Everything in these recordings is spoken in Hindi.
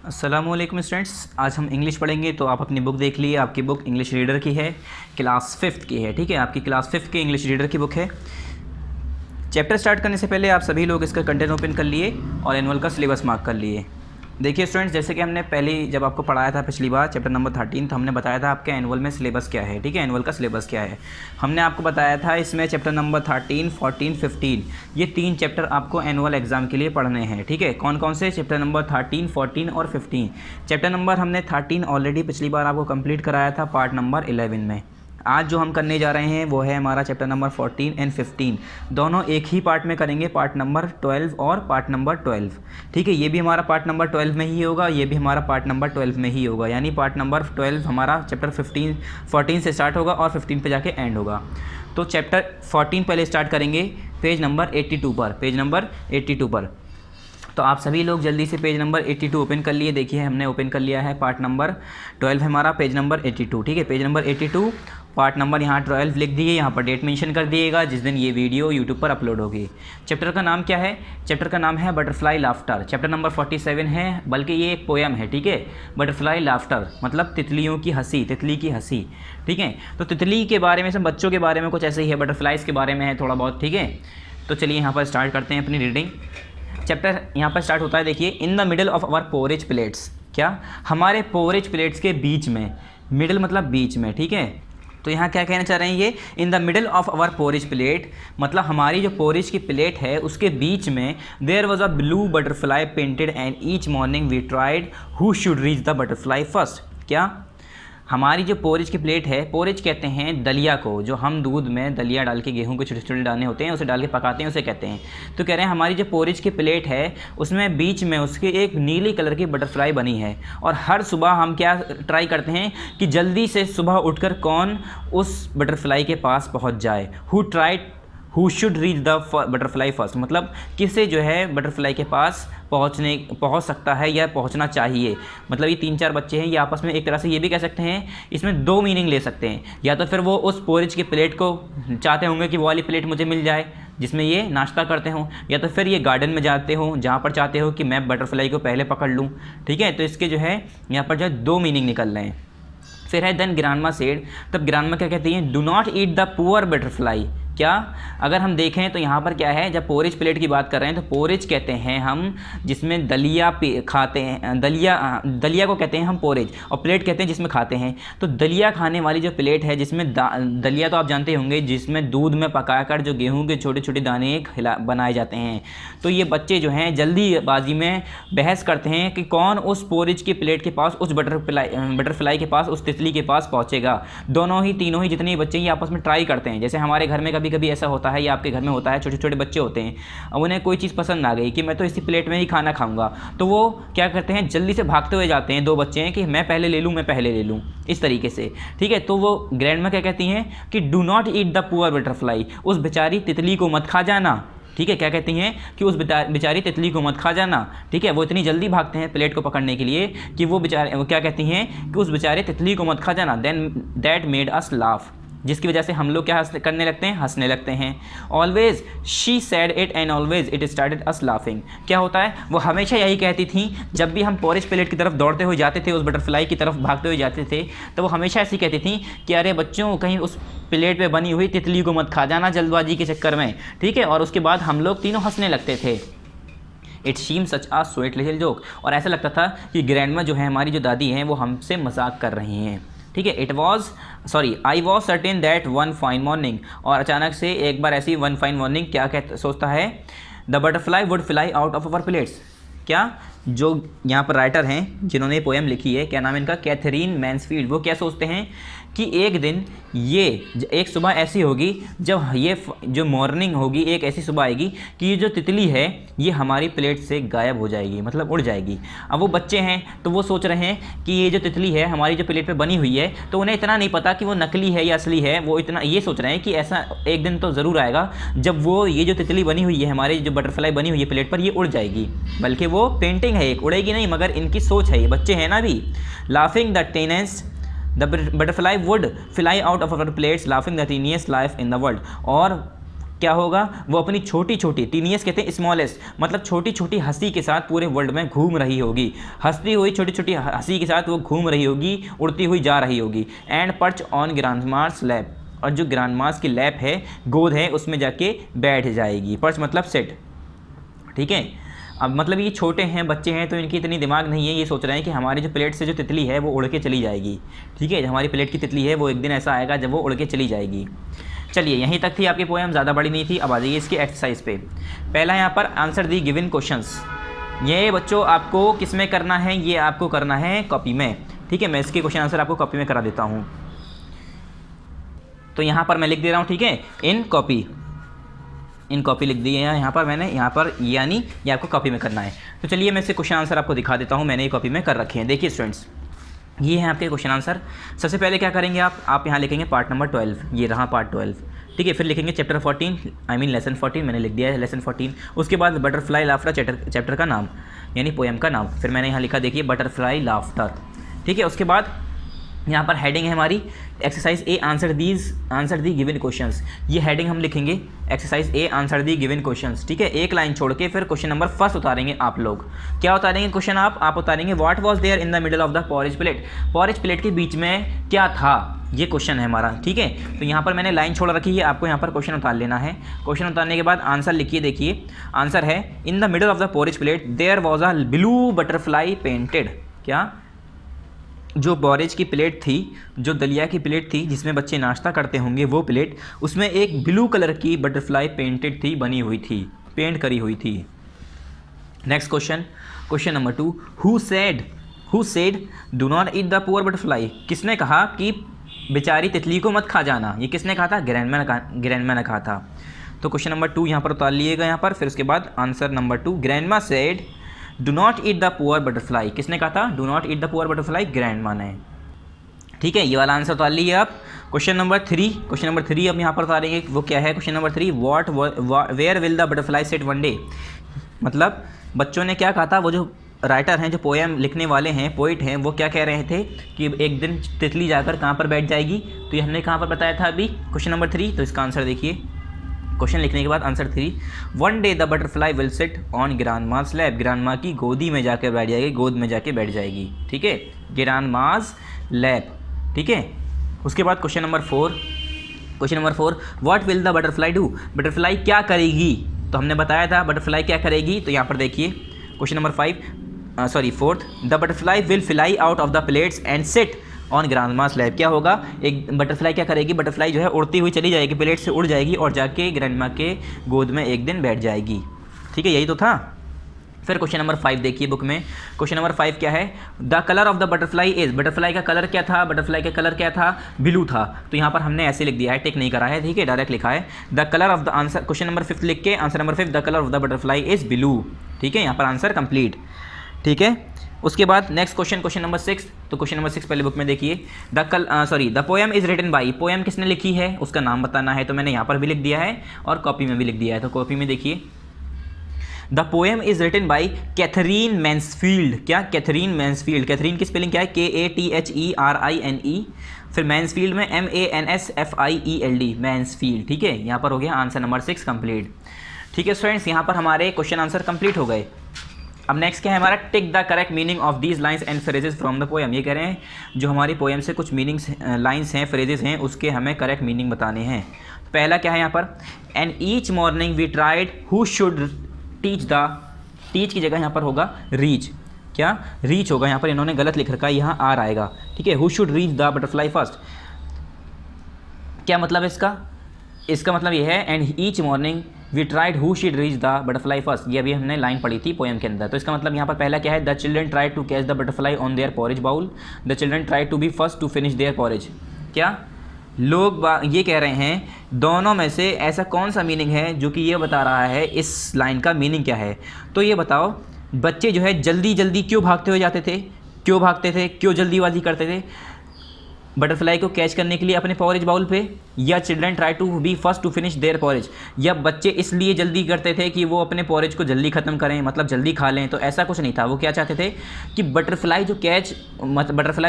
अस्सलामुअलैकुम स्टूडेंट्स, आज हम इंग्लिश पढ़ेंगे। तो आप अपनी बुक देख लिए, आपकी बुक इंग्लिश रीडर की है, क्लास 5th की है। ठीक है, आपकी क्लास 5th की इंग्लिश रीडर की बुक है। चैप्टर स्टार्ट करने से पहले आप सभी लोग इसका कंटेंट ओपन कर लिए और एनुअल का सिलेबस मार्क कर लिए। देखिए स्टूडेंट्स, जैसे कि हमने पहले जब आपको पढ़ाया था पिछली बार चैप्टर नंबर 13, तो हमने बताया था आपके एनुअल में सिलेबस क्या है। ठीक है, एनुअल का सिलेबस क्या है हमने आपको बताया था। इसमें चैप्टर नंबर 13, 14, 15 ये 3 चैप्टर आपको एनुअल एग्जाम के लिए पढ़ने हैं। ठीक है, कौन कौन से? चैप्टर नंबर 13, 14 और 15। चैप्टर नंबर हमने 13 ऑलरेडी पिछली बार आपको कंप्लीट कराया था पार्ट नंबर 11 में। आज जो हम करने जा रहे हैं वो है हमारा चैप्टर नंबर 14 एंड 15, दोनों एक ही पार्ट में करेंगे, पार्ट नंबर 12 और पार्ट नंबर 12। ठीक है, ये भी हमारा पार्ट नंबर 12 में ही होगा, ये भी हमारा पार्ट नंबर 12 में ही होगा, यानी पार्ट नंबर 12 हमारा चैप्टर 14 से स्टार्ट होगा और 15 पे जाके एंड होगा। तो चैप्टर 14 पहले स्टार्ट करेंगे पेज नंबर 82 पर, पेज नंबर 82 पर। तो आप सभी लोग जल्दी से पेज नंबर 82 ओपन कर लिए। देखिए हमने ओपन कर लिया है, पार्ट नंबर 12 हमारा पेज नंबर 82। ठीक है, पेज नंबर 82 पार्ट नंबर यहाँ 12 लिख दिए, यहाँ पर डेट मेंशन कर दिएगा जिस दिन ये वीडियो यूट्यूब पर अपलोड होगी। चैप्टर का नाम क्या है? चैप्टर का नाम है बटरफ्लाई लाफ्टर। चैप्टर नंबर 47 है, बल्कि ये एक पोएम है। ठीक है, बटरफ्लाई लाफ्टर मतलब तितलियों की हंसी, तितली की हंसी। ठीक है, तो तितली के बारे में, सब बच्चों के बारे में कुछ ऐसे ही है, बटरफ्लाइज के बारे में है थोड़ा बहुत। ठीक है, तो चलिए यहाँ पर स्टार्ट करते हैं अपनी रीडिंग। चैप्टर यहाँ पर स्टार्ट होता है, देखिए, in the middle of our porridge plates. क्या? हमारे पोरेज प्लेट्स के बीच में, मिडल मतलब बीच में। ठीक है, तो यहाँ क्या कहना चाह रहे हैं ये? In the middle of our porridge plate मतलब हमारी जो पोरेज की प्लेट है उसके बीच में there was a blue butterfly painted and each morning we tried who should reach the butterfly first. क्या? हमारी जो पोरेज की प्लेट है, पोरेज कहते हैं दलिया को, जो हम दूध में दलिया डाल के, गेहूं के छोटे छोटे दाने होते हैं उसे डाल के पकाते हैं, उसे कहते हैं। तो कह रहे हैं हमारी जो पोरेज की प्लेट है उसमें बीच में उसके एक नीली कलर की बटरफ्लाई बनी है, और हर सुबह हम क्या ट्राई करते हैं कि जल्दी से सुबह उठकर कौन उस बटरफ्लाई के पास पहुँच जाए। Who should reach the butterfly first मतलब किसे जो है बटरफ्लाई के पास पहुंच सकता है या पहुंचना चाहिए। मतलब ये 3-4 बच्चे हैं, ये आपस में एक तरह से ये भी कह सकते हैं, इसमें 2 मीनिंग ले सकते हैं। या तो फिर वो उस पोरेज की प्लेट को चाहते होंगे कि वो वाली प्लेट मुझे मिल जाए जिसमें ये नाश्ता करते हों, या तो फिर ये गार्डन में जाते हो जहाँ पर चाहते हो कि मैं बटरफ्लाई को पहले पकड़ लूँ। ठीक है, तो इसके जो है यहाँ पर जो है 2 मीनिंग निकल रहे हैं। फिर है देन ग्रांडमा सेड, तब ग्रांडमा क्या कहती हैं? Do not eat the poor butterfly. क्या? अगर हम देखें तो यहाँ पर क्या है, जब पोरेज प्लेट की बात कर रहे हैं तो पोरेज कहते हैं हम जिसमें दलिया खाते हैं, दलिया को कहते हैं हम पोरेज, और प्लेट कहते हैं जिसमें खाते हैं। तो दलिया खाने वाली जो प्लेट है जिसमें दलिया तो आप जानते होंगे, जिसमें दूध में पकाकर जो गेहूं के छोटे छोटे दाने बनाए जाते हैं। तो ये बच्चे जो हैं जल्दीबाजी में बहस करते हैं कि कौन उस पोरेज की प्लेट के पास, उस बटरफ्लाई के पास, उस तितली के पास पहुँचेगा। दोनों ही, तीनों ही जितने बच्चे ये आपस में ट्राई करते हैं। जैसे हमारे घर में कभी कभी ऐसा होता है या आपके घर में होता है, छोटे छोटे बच्चे होते हैं, अब उन्हें कोई चीज़ पसंद आ गई कि मैं तो इसी प्लेट में ही खाना खाऊंगा, तो वो क्या करते हैं, जल्दी से भागते हुए जाते हैं, 2 बच्चे हैं, कि मैं पहले ले लूँ, मैं पहले ले लूँ, इस तरीके से। ठीक है, तो वो ग्रैंडमा क्या कहती हैं कि do not eat the poor butterfly, उस बेचारी तितली को मत खा जाना। ठीक है, क्या कहती हैं कि उस बेचारी तितली को मत खा जाना। ठीक है, वो इतनी जल्दी भागते हैं प्लेट को पकड़ने के लिए कि वो क्या कहती हैं कि उस बेचारे तितली को मत खा जाना। Then that made us laugh, जिसकी वजह से हम लोग क्या करने लगते हैं, हंसने लगते हैं। Always she said it and always it started us laughing. क्या होता है, वो हमेशा यही कहती थी, जब भी हम पोरेज प्लेट की तरफ दौड़ते हुए जाते थे, उस बटरफ्लाई की तरफ भागते हुए जाते थे, तो वो हमेशा ऐसी कहती थी कि अरे बच्चों, कहीं उस प्लेट पे बनी हुई तितली को मत खा जाना जल्दबाजी के चक्कर में। ठीक है, और उसके बाद हम लोग तीनों हंसने लगते थे। It seem such a sweet little joke, और ऐसा लगता था कि ग्रैंडमा जो है, हमारी जो दादी हैं, वो हमसे मजाक कर रही हैं। ठीक है, I was certain that one fine morning, और अचानक से एक बार ऐसी वन फाइन मॉर्निंग क्या सोचता है, the butterfly would fly out of our plates. क्या? जो यहाँ पर राइटर हैं जिन्होंने ये पोएम लिखी है, क्या नाम है इनका? Katherine Mansfield. वो क्या सोचते हैं कि एक दिन एक सुबह ऐसी होगी जब ये जो मॉर्निंग होगी, एक ऐसी सुबह आएगी कि ये जो तितली है ये हमारी प्लेट से गायब हो जाएगी, मतलब उड़ जाएगी। अब वो बच्चे हैं तो वो सोच रहे हैं कि ये जो तितली है हमारी जो प्लेट पे बनी हुई है, तो उन्हें इतना नहीं पता कि वो नकली है या असली है। वो इतना ये सोच रहे हैं कि ऐसा एक दिन तो ज़रूर आएगा जब वो ये जो तितली बनी हुई है, हमारी जो बटरफ्लाई बनी हुई है प्लेट पर, ये उड़ जाएगी। बल्कि वो पेंटिंग है, एक उड़ेगी नहीं, मगर इनकी सोच है, ये बच्चे हैं ना अभी। Laughing the tenants the butterfly would fly out of our plates, laughing the tiniest life in the world. और क्या होगा, वो अपनी छोटी छोटी, टीनियस कहते हैं स्मॉलेस्ट, मतलब छोटी छोटी हंसी के साथ पूरे वर्ल्ड में घूम रही होगी, हंसती हुई छोटी छोटी हंसी के साथ वो घूम रही होगी, उड़ती हुई जा रही होगी। And perch on grandma's lap, और जो ग्रांडमास की लैप है, गोद है, उसमें जाके बैठ जाएगी। पर्च मतलब सेट, ठीक है। अब मतलब ये छोटे हैं, बच्चे हैं, तो इनकी इतनी दिमाग नहीं है, ये सोच रहे हैं कि हमारी जो प्लेट से जो तितली है वो उड़ के चली जाएगी, ठीक है। हमारी प्लेट की तितली है वो एक दिन ऐसा आएगा जब वो उड़ के चली जाएगी। चलिए यहीं तक थी आपकी पोएम, ज़्यादा बड़ी नहीं थी। अब आ जाइए इसकी एक्सरसाइज पे। पहला यहाँ पर आंसर दी गिवन क्वेश्चंस, ये बच्चों आपको किस में करना है, ये आपको करना है कॉपी में, ठीक है। मैं इसके क्वेश्चन आंसर आपको कॉपी में करा देता हूँ। तो यहाँ पर मैं लिख दे रहा हूँ, ठीक है, इन कॉपी लिख दी है यहाँ पर मैंने, यहाँ पर यानी ये आपको कॉपी में करना है। तो चलिए मैं इससे क्वेश्चन आंसर आपको दिखा देता हूँ, मैंने ये कॉपी में कर रखे हैं। देखिए स्टूडेंट्स, ये है आपके क्वेश्चन आंसर। सबसे पहले क्या करेंगे आप यहाँ लिखेंगे पार्ट नंबर 12, ये रहा पार्ट 12, ठीक है। फिर लिखेंगे चैप्टर 14, आई मीन लेसन 14, मैंने लिख दिया है लेसन 14। उसके बाद बटरफ्लाई लाफ्टर, चैप्टर का नाम यानी पोएम का नाम, फिर मैंने यहाँ लिखा देखिए बटरफ्लाई लाफ्टर, ठीक है। उसके बाद यहाँ पर हेडिंग है हमारी exercise A answer the given questions, ये हेडिंग हम लिखेंगे exercise A answer the given questions, ठीक है। एक लाइन छोड़ के फिर क्वेश्चन नंबर फर्स्ट उतारेंगे आप लोग। क्या उतारेंगे क्वेश्चन आप उतारेंगे what was there in the middle of the porridge plate, porridge plate के बीच में क्या था, ये क्वेश्चन है हमारा, ठीक है। तो यहाँ पर मैंने लाइन छोड़ रखी है, आपको यहाँ पर क्वेश्चन उतार लेना है। क्वेश्चन उतारने के बाद आंसर लिखिए, देखिए आंसर है in the middle of the porridge plate there was a blue butterfly painted, क्या, जो पॉरेज की प्लेट थी, जो दलिया की प्लेट थी जिसमें बच्चे नाश्ता करते होंगे, वो प्लेट, उसमें एक ब्लू कलर की बटरफ्लाई पेंटेड थी, बनी हुई थी, पेंट करी हुई थी। Next question number 2, who said do not eat the poor butterfly, किसने कहा कि बेचारी तितली को मत खा जाना, ये किसने कहा था, ग्रैंडमा ने कहा था। तो क्वेश्चन नंबर 2 यहाँ पर उतार लिएगा यहाँ पर। फिर उसके बाद answer number 2, grandma said do not eat the poor butterfly, किसने कहा था, do not eat the poor butterfly, grandma ने, ठीक है। ये वाला आंसर उतार लीजिए आप। क्वेश्चन नंबर 3 अब यहाँ पर उतारेंगे, वो क्या है question number 3, where will the butterfly set one day, मतलब बच्चों ने क्या कहा था, वो जो राइटर हैं, जो पोएम लिखने वाले हैं, पोइट हैं, वो क्या कह रहे थे कि एक दिन तितली जाकर कहाँ पर बैठ जाएगी। तो ये हमने कहाँ पर बताया था अभी, क्वेश्चन नंबर 3। तो इसका आंसर देखिए, क्वेश्चन लिखने के बाद answer 3, one day the butterfly will sit on grandma's lap, grandma की गोदी में जाकर बैठ जाएगी, गोद में जाके बैठ जाएगी, ठीक है, ग्रांडमास लैप, ठीक है। उसके बाद question number 4, what will the butterfly do, butterfly क्या करेगी। तो हमने बताया था बटरफ्लाई क्या करेगी, तो यहाँ पर देखिए question number 4, the butterfly will fly out of the plates and sit on grandma's lap, क्या होगा, एक बटरफ्लाई क्या करेगी, बटरफ्लाई जो है उड़ती हुई चली जाएगी, प्लेट से उड़ जाएगी और जाके ग्रैंडमा के गोद में एक दिन बैठ जाएगी, ठीक है, यही तो था। फिर क्वेश्चन नंबर 5 देखिए बुक में, क्वेश्चन नंबर 5 क्या है, the colour of the butterfly is, butterfly का कलर क्या था, बटरफ्लाई का कलर क्या था, ब्लू था। तो यहाँ पर हमने ऐसे लिख दिया है, टिक नहीं करा है, ठीक है, डायरेक्ट लिखा है the colour of the answer, question number 5 लिख के answer number 5, the colour of the butterfly is blue, ठीक है, यहाँ पर आंसर कंप्लीट, ठीक है। उसके बाद नेक्स्ट क्वेश्चन नंबर 6, तो क्वेश्चन नंबर 6 पहले बुक में देखिए, the poem is written by, poem किसने लिखी है, उसका नाम बताना है। तो मैंने यहाँ पर भी लिख दिया है और कॉपी में भी लिख दिया है। तो कॉपी में देखिए, the poem is written by Katherine Mansfield, क्या, कैथरीन मैन्सफील्ड, कैथरीन की स्पेलिंग क्या है, KATHERINE, फिर मैन्सफील्ड में MANSFIELD, मैन्सफील्ड, ठीक है। यहाँ पर हो गया आंसर नंबर 6 कंप्लीट, ठीक है स्टूडेंट्स, यहाँ पर हमारे क्वेश्चन आंसर कंप्लीट हो गए। अब नेक्स्ट क्या है हमारा, tick the correct meaning of these lines and phrases from the poem, ये कह रहे हैं जो हमारी पोएम से कुछ मीनिंग्स, लाइन्स हैं, फ्रेजेस हैं, उसके हमें करेक्ट मीनिंग बताने हैं। तो पहला क्या है यहाँ पर, and each morning we tried who should teach the, teach की जगह यहाँ पर होगा रीच, क्या, रीच होगा, यहाँ पर इन्होंने गलत लिख रखा है, यहाँ आर आएगा, ठीक है, who should reach the butterfly first, क्या मतलब है इसका मतलब ये है, and each morning we tried who should reach the butterfly first, ये अभी हमने लाइन पढ़ी थी पोएम के अंदर। तो इसका मतलब यहाँ पर पहला क्या है, the children tried to catch the butterfly on their porridge bowl, the children tried to be first to finish their porridge, क्या, लोग ये कह रहे हैं दोनों में से ऐसा कौन सा मीनिंग है जो कि ये बता रहा है इस लाइन का मीनिंग क्या है। तो ये बताओ, बच्चे जो है जल्दी जल्दी क्यों भागते हुए जाते थे, क्यों जल्दीबाजी करते थे बटरफ्लाई को कैच करने के लिए अपने पॉरेज बाउल पे, या children try to be first to finish their porridge, या बच्चे इसलिए जल्दी करते थे कि वो अपने पॉरेज को जल्दी ख़त्म करें, मतलब जल्दी खा लें। तो ऐसा कुछ नहीं था, वो क्या चाहते थे कि बटरफ्लाई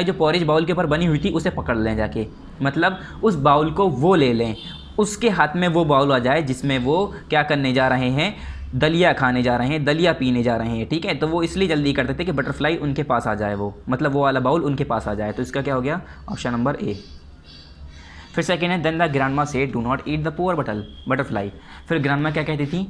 जो पॉरेज बाउल के ऊपर बनी हुई थी उसे पकड़ लें जाके, मतलब उस बाउल को वो ले लें, उसके हाथ में वो बाउल आ जाए जिसमें वो क्या करने जा रहे हैं, दलिया खाने जा रहे हैं, दलिया पीने जा रहे हैं, ठीक है। तो वो इसलिए जल्दी करते थे कि बटरफ्लाई उनके पास आ जाए, वो मतलब वो वाला बाउल उनके पास आ जाए। तो इसका क्या हो गया, ऑप्शन नंबर ए। फिर सेकेंड है, then the grandma said do not eat the poor butterfly. फिर ग्रैंडमा क्या कहती थी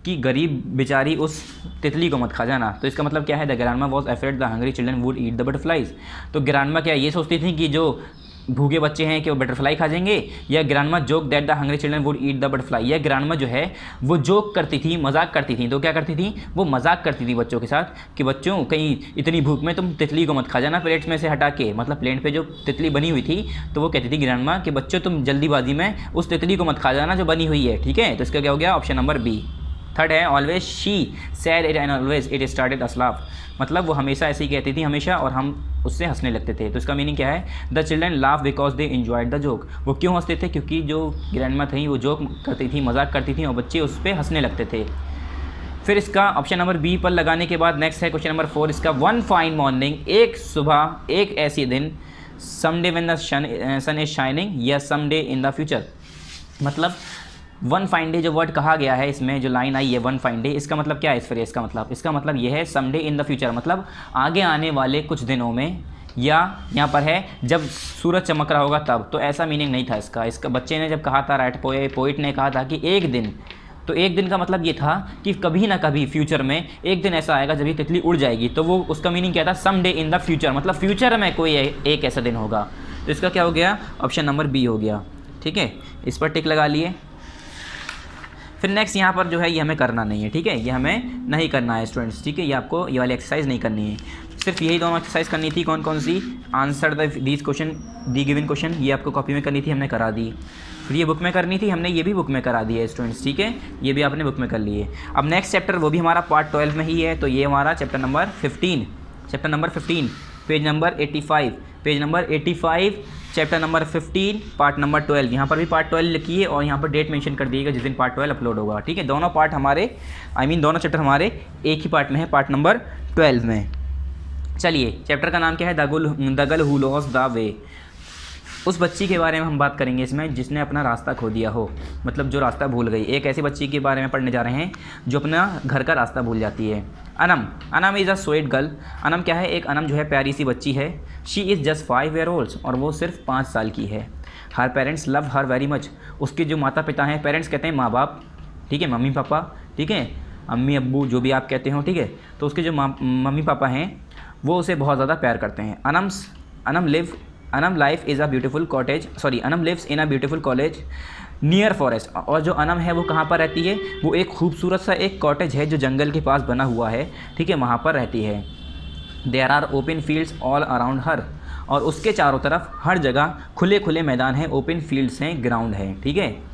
कि गरीब बेचारी उस तितली को मत खा जाना। तो इसका मतलब क्या है, the grandma was afraid the hungry children would eat the butterflies. तो ग्रैंडमा क्या ये सोचती थी कि जो भूखे बच्चे हैं कि वो बटरफ्लाई खा जाएंगे, या grandma joke that the hungry children would eat the butterfly, या ग्रैंडमा जो है वो जोक करती थी, मजाक करती थी। तो क्या करती थी, वो मजाक करती थी बच्चों के साथ कि बच्चों कहीं इतनी भूख में तुम तितली को मत खा जाना प्लेट्स में से हटा के, मतलब प्लेट पे जो तितली बनी हुई थी, तो वो कहती थी ग्रैंडमा कि बच्चों तुम जल्दीबाजी में उस तितली को मत खा जाना जो बनी हुई है, ठीक है। तो इसका क्या हो गया, ऑप्शन नंबर बी। थर्ड है, always she said it and always it started us laugh. मतलब वो हमेशा ऐसे ही कहती थी हमेशा, और हम उससे हंसने लगते थे। तो इसका मीनिंग क्या है, the children laugh because they enjoyed the joke. वो क्यों हंसते थे, क्योंकि जो ग्रैंडमा थी वो जोक करती थी, मजाक करती थी, और बच्चे उस पर हंसने लगते थे। फिर इसका ऑप्शन नंबर बी पर लगाने के बाद नेक्स्ट है क्वेश्चन नंबर 4 इसका, वन फाइन मॉर्निंग, एक सुबह, एक ऐसी दिन, someday when the sun is shining, या समडे इन द फ्यूचर। मतलब वन फाइन डे जो वर्ड कहा गया है इसमें, जो लाइन आई है वन फाइन डे, इसका मतलब क्या है इस फ्रेज का मतलब, इसका मतलब ये है समडे इन द फ्यूचर, मतलब आगे आने वाले कुछ दिनों में, या यहाँ पर है जब सूरज चमक रहा होगा तब। तो ऐसा मीनिंग नहीं था इसका बच्चे ने जब कहा था, पोइट ने कहा था कि एक दिन, तो एक दिन का मतलब ये था कि कभी ना कभी फ्यूचर में एक दिन ऐसा आएगा जब ये तितली उड़ जाएगी। तो वो उसका मीनिंग क्या था, समडे इन द फ्यूचर, मतलब फ्यूचर में कोई एक ऐसा दिन होगा। तो इसका क्या हो गया, ऑप्शन नंबर बी हो गया, ठीक है। इस पर टिक लगा लिए। फिर नेक्स्ट यहाँ पर जो है ये हमें करना नहीं है, ठीक है, ये हमें नहीं करना है स्टूडेंट्स, ठीक है। ये आपको ये वाली एक्सरसाइज नहीं करनी है, सिर्फ यही दोनों एक्सरसाइज करनी थी। कौन कौन सी, answer these question, the given question, ये आपको कॉपी में करनी थी, हमने करा दी। फिर ये बुक में करनी थी, हमने ये भी बुक में करा दी है स्टूडेंट्स, ठीक है, ये भी आपने बुक में कर लिए। अब नेक्स्ट चैप्टर वो भी हमारा पार्ट 12 में ही है, तो ये हमारा chapter number 15, page number 85, chapter number 15 part number 12। यहाँ पर भी पार्ट 12 लिखिए और यहाँ पर डेट मेंशन कर दीजिएगा जिस दिन पार्ट 12 अपलोड होगा, ठीक है। दोनों पार्ट हमारे दोनों चैप्टर हमारे एक ही पार्ट में है, पार्ट नंबर 12 में। चलिए, चैप्टर का नाम क्या है, the girl who lost the way. उस बच्ची के बारे में हम बात करेंगे इसमें जिसने अपना रास्ता खो दिया हो, मतलब जो रास्ता भूल गई। एक ऐसी बच्ची के बारे में पढ़ने जा रहे हैं जो अपना घर का रास्ता भूल जाती है। Anam is a sweet girl. Anam क्या है, एक अनम जो है प्यारी सी बच्ची है। She is just 5 years old, और वो सिर्फ 5 साल की है। Her parents love her very much. उसके जो माता पिता हैं, पेरेंट्स कहते हैं माँ बाप, ठीक है, मम्मी पापा, ठीक है, अम्मी अब्बू जो भी आप कहते हो, ठीक है। तो उसके जो मम्मी पापा हैं वो उसे बहुत ज़्यादा प्यार करते हैं। Anam lives in a beautiful college near forest. और जो अनम है वो कहाँ पर रहती है, वो एक खूबसूरत सा एक कॉटेज है जो जंगल के पास बना हुआ है, ठीक है, वहाँ पर रहती है। There are open fields all around her, और उसके चारों तरफ हर जगह खुले खुले मैदान हैं, ओपन फील्ड्स हैं, ग्राउंड है, ठीक है।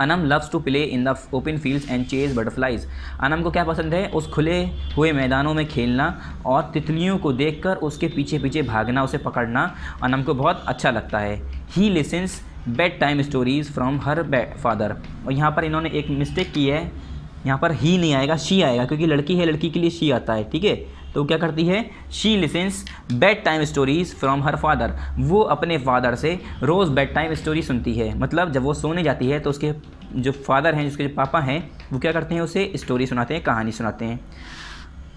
Anam loves to play in the open fields and chase butterflies. Anam को क्या पसंद है, उस खुले हुए मैदानों में खेलना और तितलियों को देखकर उसके पीछे पीछे भागना, उसे पकड़ना अनम को बहुत अच्छा लगता है। ही lessons bed time stories from her father. और यहाँ पर इन्होंने एक मिस्टेक की है, यहाँ पर ही नहीं आएगा, शी आएगा, क्योंकि लड़की है, लड़की के लिए शी आता है, ठीक है। तो क्या करती है, she lessons bed time stories from her father. वो अपने फादर से रोज़ बेड टाइम स्टोरी सुनती है, मतलब जब वो सोने जाती है तो उसके जो फादर हैं, जिसके जो पापा हैं, वो क्या करते हैं, उसे स्टोरी सुनाते हैं, कहानी सुनाते हैं।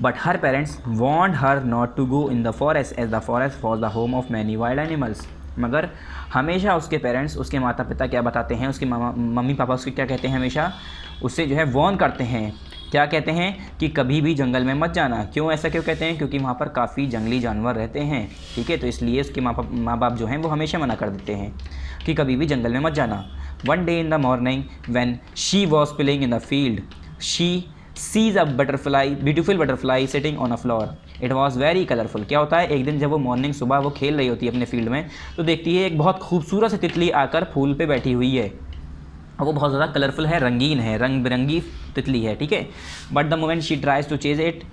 But her parents want her not to go in the forest as the forest was the home of many wild animals. मगर हमेशा उसके पेरेंट्स, उसके माता पिता क्या बताते हैं, उसके मम्मी पापा उसके क्या कहते हैं, हमेशा उससे जो है वॉर्न करते हैं, क्या कहते हैं कि कभी भी जंगल में मत जाना। क्यों, ऐसा क्यों कहते हैं, क्योंकि वहाँ पर काफ़ी जंगली जानवर रहते हैं, ठीक है। तो इसलिए उसके माँ बाप जो हैं वो हमेशा मना कर देते हैं कि कभी भी जंगल में मत जाना। One day in the morning when she was playing in the field she sees a beautiful butterfly sitting on a floor. It was very colourful. क्या होता है, एक दिन जब वो मॉर्निंग सुबह वो खेल रही होती है अपने फील्ड में, तो देखती है एक बहुत खूबसूरत सी तितली आकर फूल पे बैठी हुई है। वो बहुत ज़्यादा कलरफुल है, रंगीन है, रंग बिरंगी तितली है, ठीक है। But the moment she tries to chase it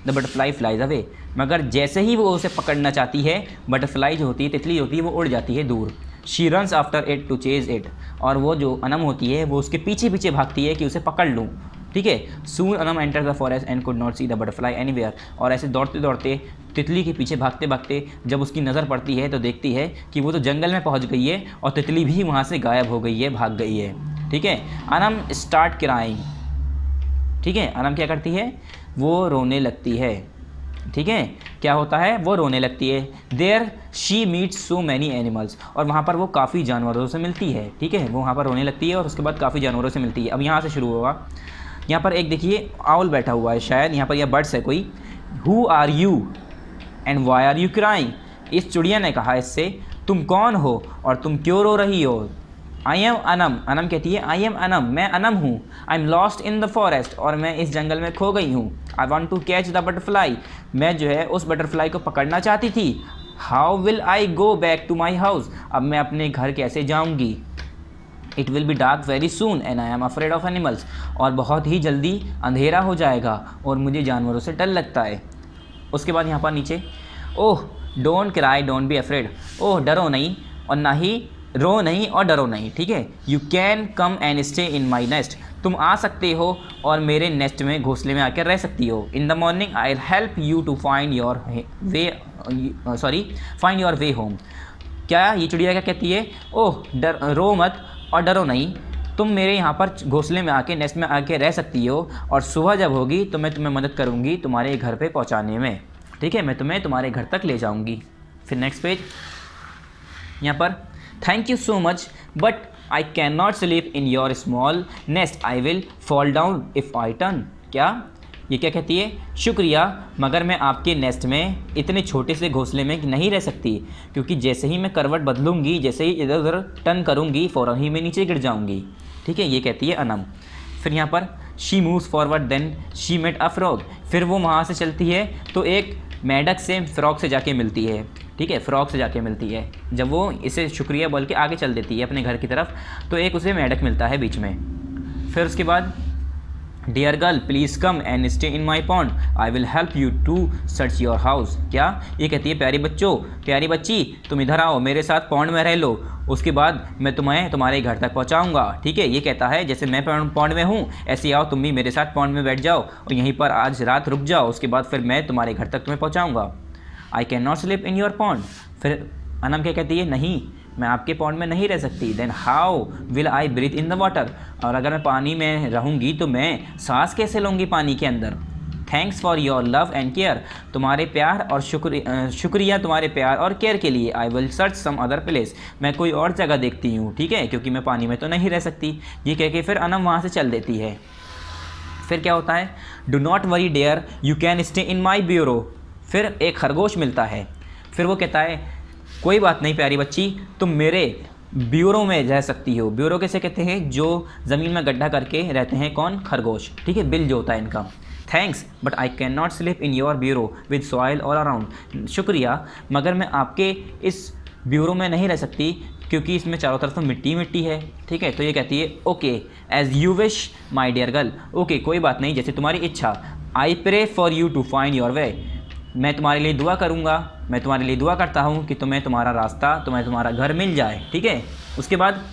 the butterfly flies away. मगर जैसे ही वो उसे पकड़ना चाहती है, बटरफ्लाई जो होती है, तितली होती है, वो उड़ जाती है दूर। She runs after it to chase it. और वो जो अनम होती है वो उसके पीछे पीछे भागती है कि उसे पकड़ लूँ, ठीक है। Soon Anam enter the forest and could not see the butterfly anywhere, और ऐसे दौड़ते दौड़ते तितली के पीछे भागते भागते जब उसकी नज़र पड़ती है तो देखती है कि वो तो जंगल में पहुंच गई है और तितली भी वहाँ से गायब हो गई है, भाग गई है। ठीक है। अनम स्टार्ट क्राइंग, ठीक है, अनम क्या करती है, वो रोने लगती है। ठीक है, क्या होता है, वो रोने लगती है। There she meets so many animals, और वहाँ पर वो काफ़ी जानवरों से मिलती है। ठीक है, वो वहाँ पर रोने लगती है और उसके बाद काफ़ी जानवरों से मिलती है। अब यहाँ से शुरू होगा, यहाँ पर एक देखिए आउल बैठा हुआ है, शायद यहाँ पर यह बर्ड्स है कोई। Who are you and why are you crying, इस चिड़िया ने कहा इससे, तुम कौन हो और तुम क्यों रो रही हो। आई एम अनम, अनम कहती है आई एम अनम, मैं अनम हूँ। I am lost in the forest, और मैं इस जंगल में खो गई हूँ। I want to catch the butterfly, मैं जो है उस बटरफ्लाई को पकड़ना चाहती थी। How will I go back to my house, अब मैं अपने घर कैसे जाऊँगी। It will be dark very soon and I am afraid of animals, और बहुत ही जल्दी अंधेरा हो जाएगा और मुझे जानवरों से डर लगता है। उसके बाद यहाँ पर नीचे, oh don't cry don't be afraid, oh डरो नहीं और ना ही रो नहीं और डरो नहीं। ठीक है। You can come and stay in my nest, तुम आ सकते हो और मेरे नेस्ट में, घोंसले में आकर रह सकती हो। In the morning I help you to find your way, find your way home. क्या ये चिड़िया क्या कहती है, ओह रो मत और डरो नहीं, तुम मेरे यहाँ पर घोंसले में आके, नेस्ट में आके रह सकती हो, और सुबह जब होगी तो मैं तुम्हें मदद करूँगी तुम्हारे घर पे पहुँचाने में। ठीक है, मैं तुम्हें तुम्हारे घर तक ले जाऊँगी। फिर नेक्स्ट पेज, यहाँ पर thank you so much but I can not sleep in your small nest, I will fall down if I turn. क्या ये क्या कहती है, शुक्रिया मगर मैं आपके नेस्ट में, इतने छोटे से घोंसले में नहीं रह सकती, क्योंकि जैसे ही मैं करवट बदलूंगी, जैसे ही इधर उधर टर्न करूंगी, फ़ौरन ही मैं नीचे गिर जाऊंगी। ठीक है, ये कहती है अनम। फिर यहाँ पर she moves forward then she met a frog, फिर वो वहाँ से चलती है तो एक मेढक से, फ्रॉग से जाके मिलती है। ठीक है, फ्रॉग से जाके मिलती है। जब वो इसे शुक्रिया बोल के आगे चल देती है अपने घर की तरफ, तो एक उसे मेढक मिलता है बीच में। फिर उसके बाद dear girl please come and stay in my pond, I will help you to search your house. क्या ये कहती है, प्यारी बच्चों, प्यारी बच्ची तुम इधर आओ, मेरे साथ पॉन्ड में रह लो, उसके बाद मैं तुम्हें तुम्हारे घर तक पहुंचाऊंगा। ठीक है, ये कहता है जैसे मैं पॉन्ड में हूँ ऐसे आओ तुम भी मेरे साथ पॉन्ड में बैठ जाओ और यहीं पर आज रात रुक जाओ, उसके बाद फिर मैं तुम्हारे घर तक तुम्हें पहुँचाऊँगा। I can not sleep in your pond, फिर अनम क्या कहती है, नहीं मैं आपके पॉन्ड में नहीं रह सकती। Then how will I breathe in the water, और अगर मैं पानी में रहूँगी तो मैं सांस कैसे लूँगी पानी के अंदर। Thanks for your love and care, तुम्हारे प्यार और शुक्रिया तुम्हारे प्यार और केयर के लिए। I will search some other place, मैं कोई और जगह देखती हूँ। ठीक है, क्योंकि मैं पानी में तो नहीं रह सकती। ये कह के फिर अनम वहाँ से चल देती है। फिर क्या होता है, do not worry dear you can stay in my burrow, फिर एक खरगोश मिलता है। फिर वो कहता है कोई बात नहीं प्यारी बच्ची, तुम मेरे ब्यूरो में रह सकती हो। ब्यूरो कैसे कहते हैं, जो ज़मीन में गड्ढा करके रहते हैं, कौन, खरगोश। ठीक है, बिल जो होता है इनका। Thanks but I can not sleep in your bureau with soil all around, शुक्रिया मगर मैं आपके इस ब्यूरो में नहीं रह सकती क्योंकि इसमें चारों तरफ तो मिट्टी मिट्टी है। ठीक है, तो ये कहती है okay as you wish my dear girl, okay कोई बात नहीं, जैसे तुम्हारी इच्छा। I pray for you to find your way, मैं तुम्हारे लिए दुआ करूँगा, मैं तुम्हारे लिए दुआ करता हूँ कि तुम्हें तुम्हारा रास्ता, तुम्हें तुम्हारा घर मिल जाए। ठीक है, उसके बाद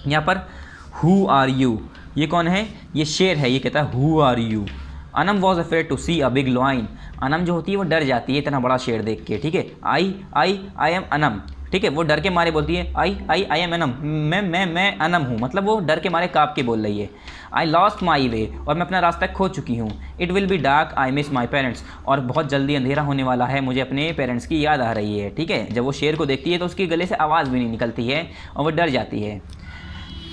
यहाँ पर हु आर यू, ये कौन है, ये शेर है। ये कहता है who are you. Anam was afraid to see a big lion, Anam जो होती है वो डर जाती है इतना बड़ा शेर देख के। ठीक है, आई एम अनम, ठीक है, वो डर के मारे बोलती है आई एम अनम, मैं अनम हूँ, मतलब वो डर के मारे काँप के बोल रही है। आई लॉस्ट माई वे, और मैं अपना रास्ता खो चुकी हूँ। It will be dark I miss my parents, और बहुत जल्दी अंधेरा होने वाला है, मुझे अपने पेरेंट्स की याद आ रही है। ठीक है, जब वो शेर को देखती है तो उसके गले से आवाज़ भी नहीं निकलती है और वो डर जाती है।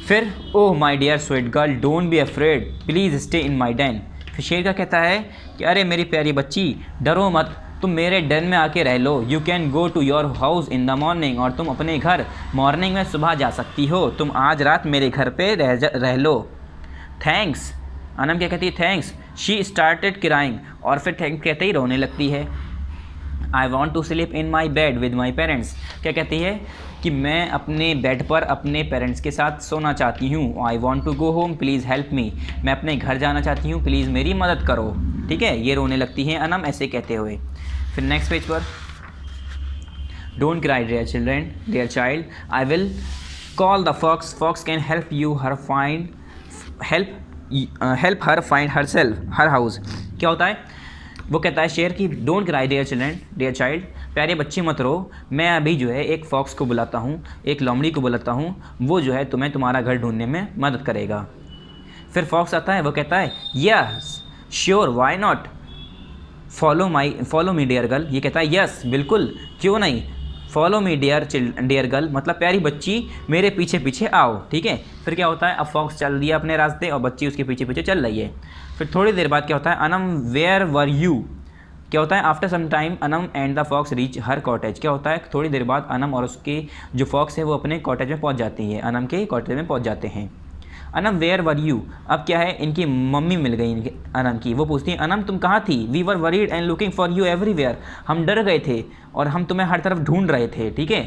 फिर oh my dear sweet girl don't be afraid please stay in my den, फिर शेर का कहता है कि अरे मेरी प्यारी बच्ची डरो मत, तुम मेरे डेन में आके रह लो। You can go to your house in the morning, और तुम अपने घर मॉर्निंग में सुबह जा सकती हो, तुम आज रात मेरे घर पे रह लो। थैंक्स, अनम क्या कहती है, थैंक्स। शी स्टार्टेड क्राइंग, और फिर थैंक्स कहते ही रोने लगती है। I want to sleep in my bed with my parents, क्या कहती है कि मैं अपने बेड पर अपने पेरेंट्स के साथ सोना चाहती हूँ। I want to go home please help me, मैं अपने घर जाना चाहती हूँ, प्लीज़ मेरी मदद करो। ठीक है, ये रोने लगती है अनम ऐसे कहते हुए। फिर नेक्स्ट पेज पर, don't cry dear children dear child, I will call the fox, fox can help you her find help help her find herself her house. क्या होता है, वो कहता है शेर की don't cry dear children dear child, प्यारे बच्चे मत रो, मैं अभी जो है एक फॉक्स को बुलाता हूँ, एक लोमड़ी को बुलाता हूँ, वो जो है तुम्हें तुम्हारा घर ढूंढने में मदद करेगा। फिर फॉक्स आता है, वो कहता है yes sure why not, follow me dear girl. ये कहता है यस बिल्कुल, क्यों नहीं, फॉलो मी डियर गर्ल मतलब प्यारी बच्ची मेरे पीछे पीछे आओ, ठीक है। फिर क्या होता है, अब फॉक्स चल दिया अपने रास्ते और बच्ची उसके पीछे पीछे चल रही है। फिर थोड़ी देर बाद क्या होता है, अनम वेयर वर यू, क्या होता है, after some time Anam and the fox reach her cottage. क्या होता है, थोड़ी देर बाद अनम और उसकी जो फॉक्स है वो अपने कॉटेज में पहुंच जाती है, अनम के कॉटेज में पहुंच जाते हैं। अनम वेयर वर यू, अब क्या है, इनकी मम्मी मिल गई अनम की, वो पूछती है अनम तुम कहाँ थी, we were worried and looking for you everywhere, हम डर गए थे और हम तुम्हें हर तरफ ढूंढ रहे थे, ठीक है।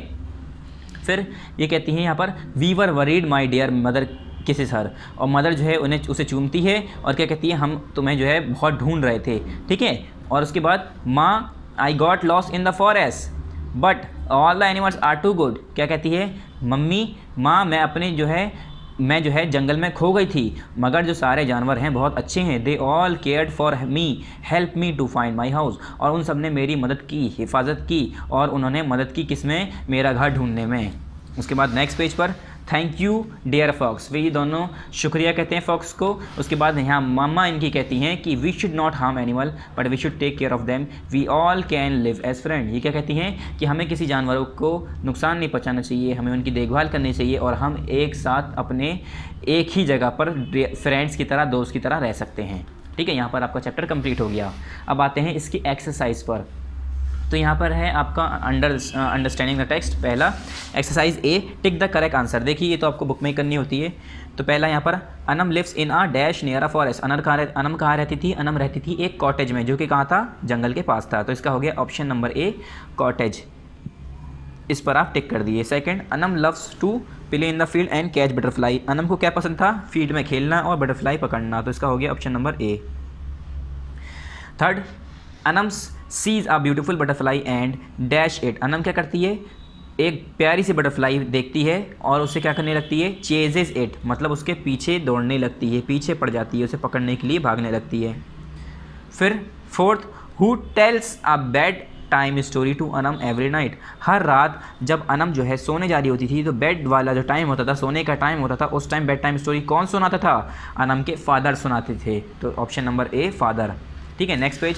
फिर ये कहती हैं यहाँ पर we were worried my dear mother kisses her, और मदर जो है उन्हें उसे चूमती है और क्या कहती है, हम तुम्हें जो है बहुत ढूंढ रहे थे, ठीक है। और उसके बाद माँ I got lost in the forest but all the animals are too good, क्या कहती है मम्मी, माँ मैं जो है जंगल में खो गई थी मगर जो सारे जानवर हैं बहुत अच्छे हैं, they all cared for me help me to find my house, और उन सब ने मेरी मदद की, हिफाजत की, और उन्होंने मदद की किसमें, मेरा घर ढूंढने में। उसके बाद नेक्स्ट पेज पर थैंक यू डियर फॉक्स, वे ये दोनों शुक्रिया कहते हैं फॉक्स को। उसके बाद यहाँ मामा इनकी कहती हैं कि we should not harm animal but we should take care of them, we all can live as friend. ये क्या कहती हैं कि हमें किसी जानवरों को नुकसान नहीं पहुँचाना चाहिए, हमें उनकी देखभाल करनी चाहिए और हम एक साथ अपने एक ही जगह पर फ्रेंड्स की तरह, दोस्त की तरह रह सकते हैं, ठीक है। यहाँ पर आपका चैप्टर कंप्लीट हो गया। अब आते हैं इसकी एक्सरसाइज पर। तो यहाँ पर है आपका अंडरस्टैंडिंग द टेक्स्ट। पहला exercise A, tick the correct answer. देखिए ये तो आपको बुक में करनी होती है। तो पहला यहाँ पर Anam lives in a dash near a forest, Anam कहाँ रहती थी, अनम रहती थी एक कॉटेज में जो कि कहाँ था, जंगल के पास था। तो इसका हो गया ऑप्शन नंबर ए कॉटेज, इस पर आप टिक कर दिए। Second, Anam loves to play in the field and catch butterfly, Anam को क्या पसंद था, फील्ड में खेलना और बटरफ्लाई पकड़ना। तो इसका हो गया option number A. Third, Anam sees a beautiful butterfly and dash it, Anam क्या करती है, एक प्यारी सी बटरफ्लाई देखती है और उसे क्या करने लगती है, चेजेस इट मतलब उसके पीछे दौड़ने लगती है, पीछे पड़ जाती है, उसे पकड़ने के लिए भागने लगती है। फिर fourth, who tells a bed time story to Anam every night, हर रात जब अनम जो है सोने जा रही होती थी तो बेड वाला जो टाइम होता था, सोने का टाइम होता था, उस टाइम बेड टाइम स्टोरी कौन सुनाता था, अनम के फादर सुनाते थे। तो ऑप्शन नंबर ए फादर, ठीक है। नेक्स्ट पेज,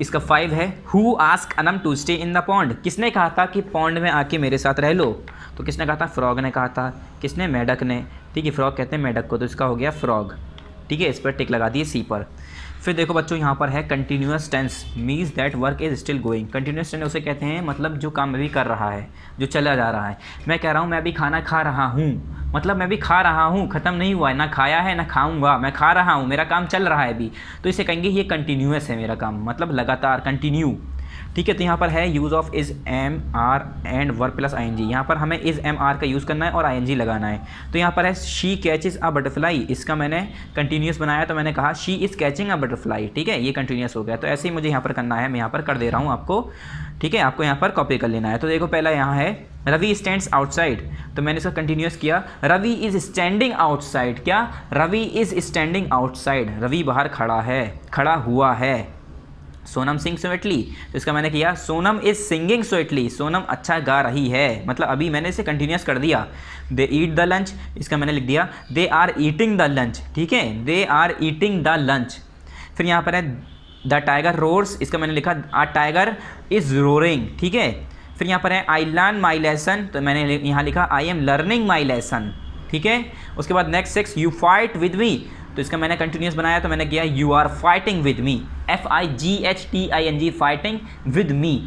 इसका 5 है, who ask Anam to stay in the pond, किसने कहा था कि पॉन्ड में आके मेरे साथ रह लो। तो किसने कहा था, फ्रॉग ने कहा था। किसने, मेढक ने, ठीक है। फ्रॉग कहते हैं मेढक को, तो इसका हो गया फ्रॉग, ठीक है। इस पर टिक लगा दिए सी पर। फिर देखो बच्चों यहाँ पर है continuous tense means that work is still going, continuous tense उसे कहते हैं मतलब जो काम अभी कर रहा है, जो चला जा रहा है। मैं कह रहा हूँ मैं अभी खाना खा रहा हूँ, मतलब मैं भी खा रहा हूँ, ख़त्म नहीं हुआ है, ना खाया है ना खाऊंगा, मैं खा रहा हूँ, मेरा काम चल रहा है अभी। तो इसे कहेंगे ये कंटिन्यूस है मेरा काम, मतलब लगातार, कंटिन्यू, ठीक है। तो यहाँ पर है use of is am are and verb plus I N G, यहाँ पर हमें इज़ एम आर का यूज़ करना है और आई एन जी लगाना है। तो यहाँ पर है शी कैचेज अ बटरफ्लाई, इसका मैंने कंटिन्यूस बनाया तो मैंने कहा she is catching a butterfly, ठीक है, ये कंटिन्यूस हो गया। तो ऐसे ही मुझे यहाँ पर करना है, मैं यहाँ पर कर दे रहा हूँ आपको, ठीक है, आपको यहाँ पर कॉपी कर लेना है। तो देखो पहला यहाँ है रवि स्टैंड्स आउटसाइड, तो मैंने इसका कंटिन्यूस किया, रवि इज़ स्टैंडिंग आउटसाइड, क्या, Ravi is standing outside, Ravi बाहर खड़ा है, खड़ा हुआ है। सोनम सिंग स्वेटली, तो इसका मैंने किया सोनम इज़ सिंगिंग स्वेटली, सोनम अच्छा गा रही है, मतलब अभी मैंने इसे कंटिन्यूस कर दिया। दे ईट द लंच, इसका मैंने लिख दिया they are eating the lunch, ठीक है, they are eating the lunch. फिर यहाँ पर है द टाइगर रोर्स, इसका मैंने लिखा आ टाइगर इज़ रोरिंग, ठीक है। फिर यहाँ पर है आई लर्न माई लेसन, तो मैंने यहाँ लिखा I am learning my lesson, ठीक है। उसके बाद next 6, you fight with me, तो इसका मैंने कंटिन्यूस बनाया तो मैंने किया you are fighting with me, FIGHTING fighting with me,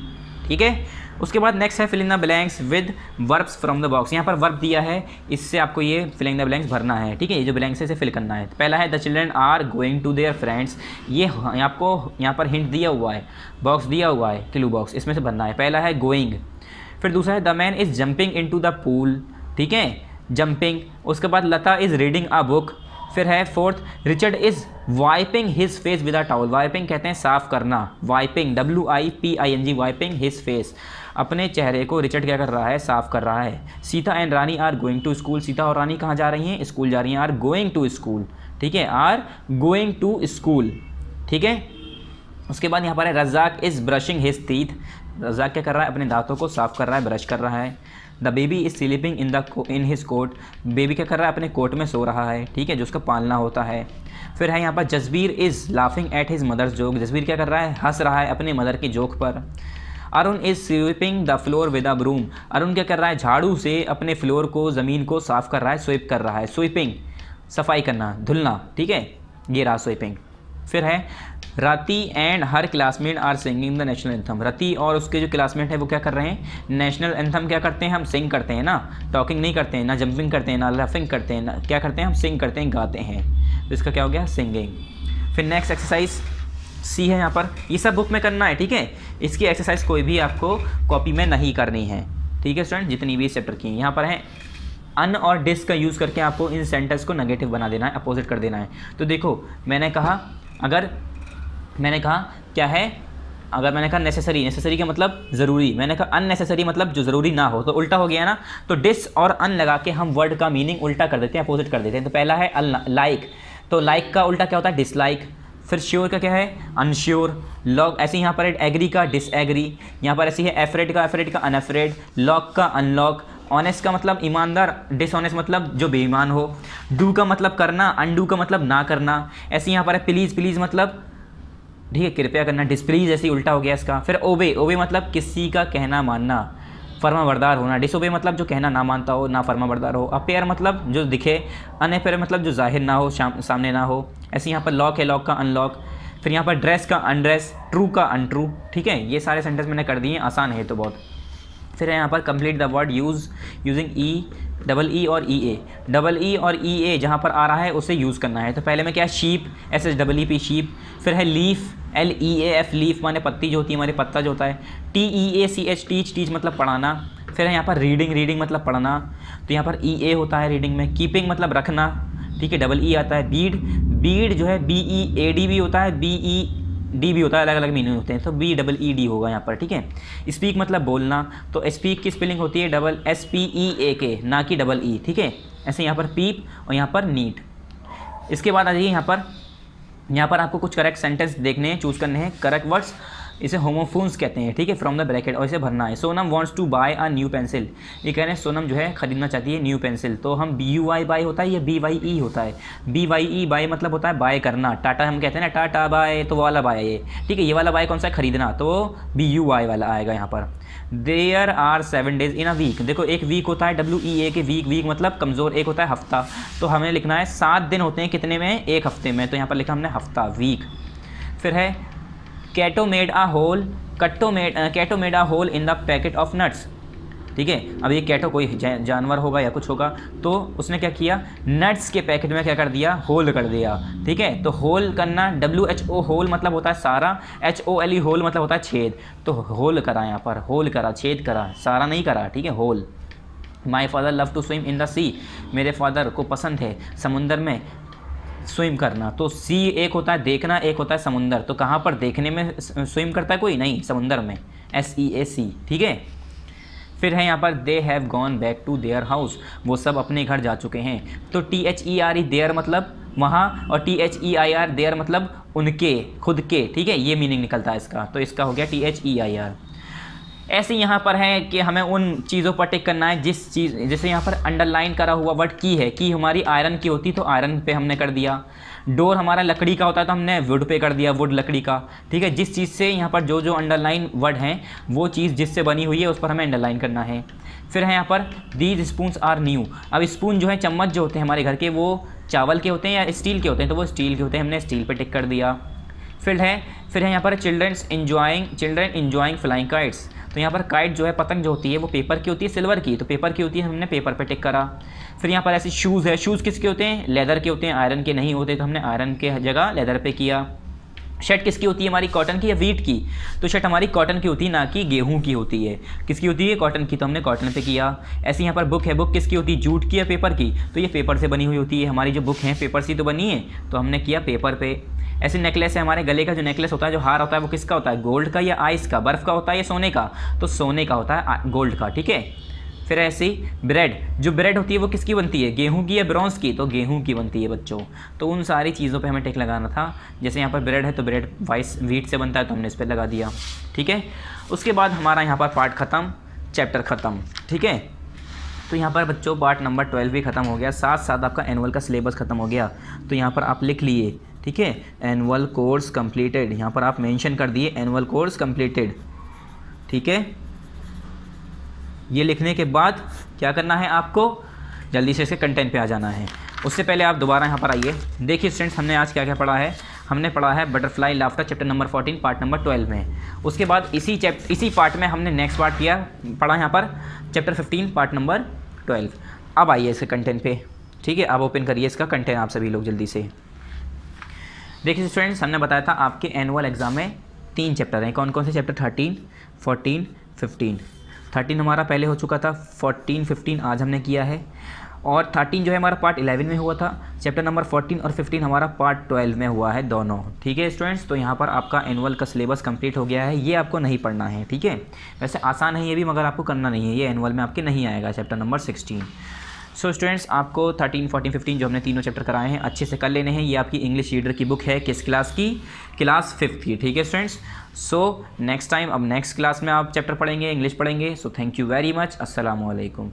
ठीक है। उसके बाद नेक्स्ट है fill in the blanks with verbs from the box, यहाँ पर वर्ब दिया है, इससे आपको ये फिल इन द ब्लैंक्स भरना है, ठीक है, ये जो ब्लैंक्स है इसे फिल करना है। पहला है the children are going to their friends, ये आपको यहाँ पर हिंट दिया हुआ है, बॉक्स दिया हुआ है, क्लू बॉक्स, इसमें से भरना है। पहला है गोइंग। फिर दूसरा है the man is jumping in to the pool, ठीक है, जंपिंग। उसके बाद Lata is reading a book, फिर है fourth, Richard is wiping his face with a towel. Wiping कहते हैं साफ़ करना, wiping WIPING, wiping his face, अपने चेहरे को रिचर्ड क्या कर रहा है, साफ़ कर रहा है। Sita and Rani are going to school, Sita और रानी कहाँ जा रही हैं, स्कूल जा रही हैं। आर गोइंग टू स्कूल, ठीक है, आर गोइंग टू स्कूल, ठीक है। उसके बाद यहाँ पर है Razak is brushing his teeth, Razak क्या कर रहा है, अपने दांतों को साफ़ कर रहा है, ब्रश कर रहा है। The baby is sleeping in his cot, baby क्या कर रहा है, अपने कोट में सो रहा है, ठीक है, जो उसका पालना होता है। फिर है यहाँ पर Jasbir is laughing at his mother's joke, Jasbir क्या कर रहा है, हंस रहा है अपने मदर की जोक पर। Arun is sweeping the floor with a broom, Arun क्या कर रहा है, झाड़ू से अपने फ्लोर को, ज़मीन को साफ़ कर रहा है, स्वीप कर रहा है। स्वीपिंग सफाई करना, धुलना, ठीक है, ये रहा स्वीपिंग। फिर है Rati and her classmate are singing the national anthem, Rati और उसके जो क्लासमेट है वो क्या कर रहे हैं, नेशनल एंथम क्या करते हैं, हम सिंग करते हैं ना, टॉकिंग नहीं करते हैं, ना जंपिंग करते हैं, ना लाफिंग करते हैं, ना क्या करते हैं, हम सिंग करते हैं, गाते हैं। तो इसका क्या हो गया, सिंगिंग। फिर नेक्स्ट एक्सरसाइज सी है यहाँ पर, ये सब बुक में करना है, ठीक है, इसकी एक्सरसाइज कोई भी आपको कॉपी में नहीं करनी है, ठीक है स्टूडेंट, जितनी भी इस चैप्टर की हैं। यहाँ पर है अन और डिस का यूज़ करके आपको इन सेंटेंस को नेगेटिव बना देना है, अपोजिट कर देना है। तो देखो मैंने कहा क्या है, अगर मैंने कहा नेसेसरी का मतलब ज़रूरी, मैंने कहा अननेसेसरी मतलब जो ज़रूरी ना हो, तो उल्टा हो गया ना। तो डिस और अन लगा के हम वर्ड का मीनिंग उल्टा कर देते हैं, अपोजिट कर देते हैं। तो पहला है लाइक, तो लाइक का उल्टा क्या होता है, डिसलाइक। फिर श्योर का क्या है, अनश्योर। लॉग, ऐसे यहाँ पर एग्री का डिसएग्री, यहाँ पर ऐसी है एफरेड का अनएफ्रेड, लॉक का अनलॉक। ऑनेस्ट का मतलब ईमानदार, डिसऑनेस्ट मतलब जो बेईमान हो। डू का मतलब करना, अनडू का मतलब ना करना। ऐसे यहाँ पर है प्लीज़ मतलब, ठीक है, कृपया करना, डिसप्लीज ऐसे उल्टा हो गया इसका। फिर ओबे मतलब किसी का कहना मानना, फर्माबरदार होना। डिसोबे मतलब जो कहना ना मानता हो, ना फर्माबरदार हो। अपेयर मतलब जो दिखे, अनअपेयर मतलब जो जाहिर ना हो, सामने ना हो। ऐसे यहाँ पर लॉक है, लॉक का अनलॉक। फिर यहाँ पर ड्रेस का अनड्रेस, ट्रू का अनट्रू, ठीक है, ये सारे सेंटेंस मैंने कर दिए, आसान है तो बहुत। फिर है यहाँ पर complete the word using double E और ई ए जहाँ पर आ रहा है उसे यूज़ करना है। तो पहले में क्या है, शीप, SHEEP शीप। फिर है लीफ, LEAF लीफ माने पत्ती जो होती है, हमारे पत्ता जो होता है। TEACH टीच मतलब पढ़ाना। फिर है यहाँ पर रीडिंग मतलब पढ़ना, तो यहाँ पर EA होता है रीडिंग में। कीपिंग मतलब रखना, ठीक है, डबल ई आता है। बीड जो है BEAD भी होता है, BED भी होता है, अलग अलग मीनिंग होते हैं, तो BEED होगा यहाँ पर, ठीक है। स्पीक मतलब बोलना, तो स्पीक की स्पेलिंग होती है SPEAK, ना कि डबल ई, ठीक है। ऐसे यहाँ पर पीप और यहाँ पर नीट। इसके बाद आ जाइए यहाँ पर आपको कुछ करेक्ट सेंटेंस देखने हैं, चूज़ करने हैं करेक्ट वर्ड्स, इसे होमोफोन्स कहते हैं, ठीक है, फ्रॉम द ब्रैकेट, और इसे भरना है। Sonam wants to buy a new pencil, ये कह रहे हैं सोनम जो है खरीदना चाहती है न्यू पेंसिल, तो हम BUY बाय होता है या BYE होता है। BYE बाय मतलब होता है बाय करना, टाटा हम कहते हैं ना टाटा बाय, तो वो वाला बाय है ये, ठीक है। ये वाला बाय कौन सा है, खरीदना, तो BUY वाला आएगा यहाँ पर। There are 7 days in a week, देखो एक वीक होता है WEAK वीक मतलब कमज़ोर, एक होता है हफ्ता, तो हमें लिखना है 7 दिन होते हैं कितने में, एक हफ्ते में, तो यहाँ पर लिखा हमने हफ्ता, वीक। फिर है Kato made a hole in the packet of nuts, ठीक है। अब ये कैटो कोई जानवर होगा या कुछ होगा, तो उसने क्या किया, नट्स के पैकेट में क्या कर दिया, होल कर दिया, ठीक है। तो होल करना, WHO होल मतलब होता है सारा, HOLE होल मतलब होता है छेद, तो होल करा यहाँ पर, होल करा, छेद करा, सारा नहीं करा, ठीक है, hole. My father love to swim in the sea, मेरे फादर को पसंद है समुंदर में स्विम करना, तो सी एक होता है देखना, एक होता है समुंदर, तो कहाँ पर देखने में स्विम करता है कोई, नहीं, समुंदर में, SEAC, ठीक है। फिर है यहाँ पर they have gone back to their house, वो सब अपने घर जा चुके हैं, तो THERE देयर मतलब वहाँ, और THEIR देयर मतलब उनके, खुद के, ठीक है, ये मीनिंग निकलता है इसका, तो इसका हो गया THEIR। ऐसे यहाँ पर है कि हमें उन चीज़ों पर टिक करना है जिस चीज़, जैसे यहाँ पर अंडरलाइन करा हुआ वर्ड की है, की हमारी आयरन की होती तो आयरन पे हमने कर दिया। डोर हमारा लकड़ी का होता है तो हमने वुड पे कर दिया, वुड लकड़ी का, ठीक है। जिस चीज़ से यहाँ पर जो अंडरलाइन वर्ड हैं वो चीज़ जिससे बनी हुई है उस पर हमें अंडरलाइन करना है। फिर है यहाँ पर दीज स्पून्स आर न्यू, अब स्पून जो है चम्मच जो होते हैं हमारे घर के, वो चावल के होते हैं या स्टील के होते हैं, तो वो स्टील के होते हैं, हमने स्टील पर टिक कर दिया। फिर है यहाँ पर चिल्ड्रन इंजॉइंग फ्लाइंग काइट्स, तो यहाँ पर काइट जो है पतंग जो होती है वो पेपर की होती है, सिल्वर की, तो पेपर की होती है, हमने पेपर पे टिक करा। फिर यहाँ पर ऐसे शूज़ है, शूज़ किसके होते हैं, लेदर के होते हैं, आयरन के नहीं होते, तो हमने आयरन के जगह लेदर पे किया। शर्ट किसकी होती है हमारी, कॉटन की या वीट की? तो शर्ट हमारी कॉटन की होती है, ना कि गेहूं की होती है। किसकी होती है, कॉटन की, तो हमने कॉटन पे किया। ऐसे यहाँ पर बुक है, बुक किसकी होती है, जूट की या पेपर की? तो ये पेपर से बनी हुई होती है, हमारी जो बुक है पेपर से तो बनी है, तो हमने किया पेपर पे। ऐसे नेकलेस है, हमारे गले का जो नेकलेस होता है, जो हार होता है, वो किसका होता है, गोल्ड का या आइस का, बर्फ़ का होता है या सोने का? तो सोने का होता है, गोल्ड का, ठीक है। फिर ऐसे ही ब्रेड, जो ब्रेड होती है वो किसकी बनती है, गेहूं की या ब्रॉन्ज की? तो गेहूं की बनती है बच्चों। तो उन सारी चीज़ों पे हमें टिक लगाना था। जैसे यहाँ पर ब्रेड है तो ब्रेड वाइस वीट से बनता है, तो हमने इस पर लगा दिया, ठीक है। उसके बाद हमारा यहाँ पर पार्ट ख़त्म, चैप्टर ख़त्म, ठीक है। तो यहाँ पर बच्चों पार्ट नंबर 12 भी ख़त्म हो गया, साथ साथ आपका एनुअल का सिलेबस ख़त्म हो गया। तो यहाँ पर आप लिख लिए, ठीक है, एनुअल कोर्स कंप्लीटेड, यहाँ पर आप मेंशन कर दिए एनुअल कोर्स कंप्लीटेड, ठीक है। ये लिखने के बाद क्या करना है आपको, जल्दी से इसके कंटेंट पे आ जाना है। उससे पहले आप दोबारा यहाँ पर आइए। देखिए स्टूडेंट्स, हमने आज क्या क्या पढ़ा है। हमने पढ़ा है butterfly laughter chapter number 14 part number 12 में। उसके बाद इसी पार्ट में हमने नेक्स्ट पार्ट पढ़ा यहाँ पर चैप्टर 15 पार्ट नंबर 12। अब आइए इसके कंटेंट पे, ठीक है। अब ओपन करिए इसका कंटेंट आप सभी लोग जल्दी से। देखिए स्टूडेंट्स, हमने बताया था आपके एनुअल एग्जाम में 3 चैप्टर हैं। कौन कौन से चैप्टर, 13, 14, 15। 13 हमारा पहले हो चुका था, 14, 15 आज हमने किया है, और 13 जो है हमारा पार्ट 11 में हुआ था। चैप्टर नंबर 14 और 15 हमारा पार्ट 12 में हुआ है दोनों, ठीक है स्टूडेंट्स। तो यहाँ पर आपका एनुअल का सिलेबस कंप्लीट हो गया है। ये आपको नहीं पढ़ना है, ठीक है। वैसे आसान है ये भी, मगर आपको करना नहीं है, ये एनुअल में आपके नहीं आएगा, चैप्टर नंबर 16। सो स्टूडेंट्स, आपको 13, 14, 15 जो हमने तीनों चैप्टर कराए हैं अच्छे से कर लेने हैं। ये आपकी इंग्लिश रीडर की बुक है, किस क्लास की, क्लास 5 की, ठीक है स्टूडेंट्स। सो नेक्स्ट टाइम, अब नेक्स्ट क्लास में आप चैप्टर पढ़ेंगे, इंग्लिश पढ़ेंगे। So thank you very much, अस्सलाम वालेकुम।